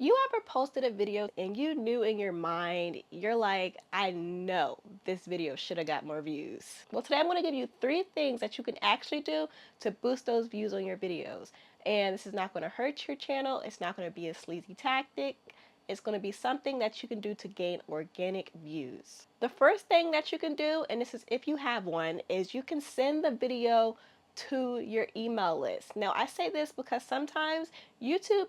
You ever posted a video and you knew in your mind, you're like, I know this video should have got more views? Well, today I'm going to give you 3 things that you can actually do to boost those views on your videos. And this is not going to hurt your channel. It's not going to be a sleazy tactic. It's going to be something that you can do to gain organic views. The first thing that you can do, and this is if you have one, is you can send the video to your email list. Now, I say this because sometimes YouTube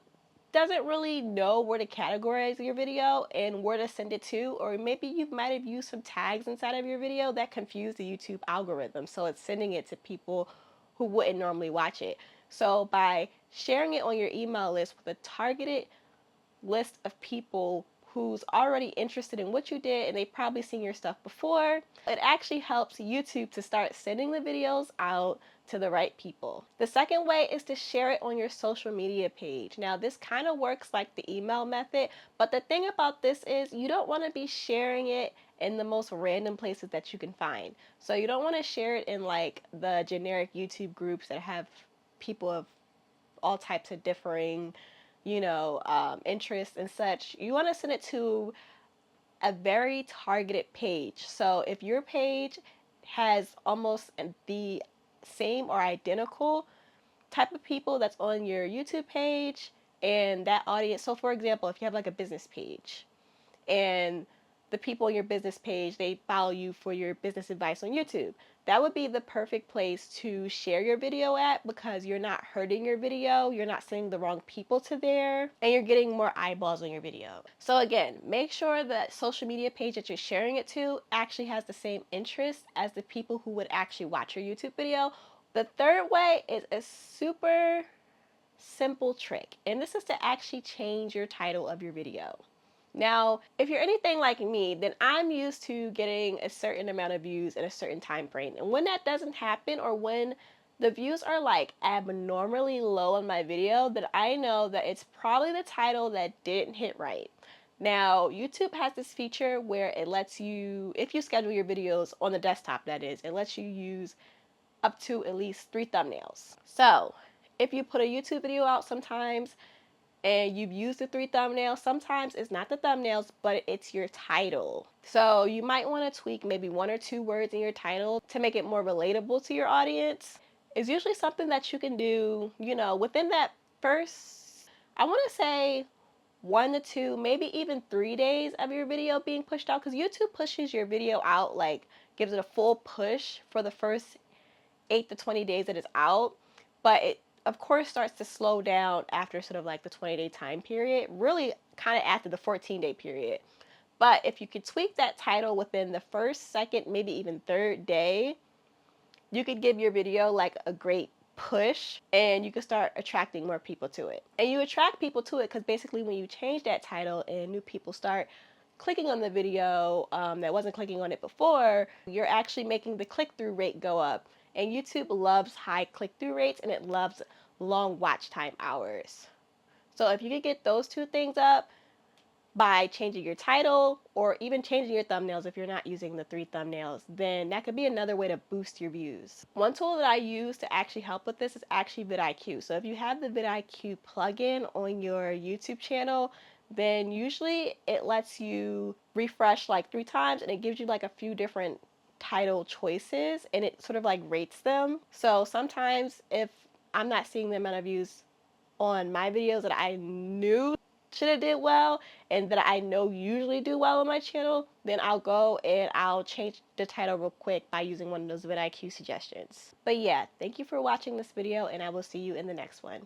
doesn't really know where to categorize your video and where to send it to, or maybe you might have used some tags inside of your video that confuse the YouTube algorithm, so it's sending it to people who wouldn't normally watch it. So by sharing it on your email list with a targeted list of people who's already interested in what you did and they've probably seen your stuff before, it actually helps YouTube to start sending the videos out to the right people. The second way is to share it on your social media page. Now, this kind of works like the email method, but the thing about this is you don't want to be sharing it in the most random places that you can find. So you don't want to share it in like the generic YouTube groups that have people of all types of differing interests and such. You want to send it to a very targeted page. So if your page has almost the same or identical type of people that's on your YouTube page and that audience. So for example, if you have like a business page and the people on your business page, they follow you for your business advice on YouTube, that would be the perfect place to share your video at, because you're not hurting your video, you're not sending the wrong people to there, and you're getting more eyeballs on your video. So again, make sure that social media page that you're sharing it to actually has the same interest as the people who would actually watch your YouTube video. The third way is a super simple trick, and this is to actually change your title of your video. Now, if you're anything like me, then I'm used to getting a certain amount of views in a certain time frame. And when that doesn't happen, or when the views are like abnormally low on my video, then I know that it's probably the title that didn't hit right. Now, YouTube has this feature where it lets you, if you schedule your videos on the desktop, that is, it lets you use up to at least 3 thumbnails. So, if you put a YouTube video out sometimes, and you've used the 3 thumbnails, sometimes it's not the thumbnails, but it's your title. So you might want to tweak maybe 1 or 2 words in your title to make it more relatable to your audience. It's usually something that you can do, within that first, I want to say 1 to 2, maybe even 3 days of your video being pushed out, because YouTube pushes your video out, like gives it a full push for the first 8 to 20 days that it's out, but it of course starts to slow down after sort of like the 20-day time period, really kind of after the 14-day period. But if you could tweak that title within the first, second, maybe even 3rd day, you could give your video like a great push and you could start attracting more people to it. And you attract people to it because basically when you change that title and new people start clicking on the video that wasn't clicking on it before, you're actually making the click-through rate go up. And YouTube loves high click-through rates and it loves long watch time hours. So if you could get those 2 things up by changing your title or even changing your thumbnails if you're not using the 3 thumbnails, then that could be another way to boost your views. One tool that I use to actually help with this is actually vidIQ. So if you have the vidIQ plugin on your YouTube channel, then usually it lets you refresh like 3 times and it gives you like a few different title choices and it sort of like rates them. So sometimes if I'm not seeing the amount of views on my videos that I knew should have did well and that I know usually do well on my channel, then I'll go and I'll change the title real quick by using one of those vidIQ suggestions. But yeah, thank you for watching this video and I will see you in the next one.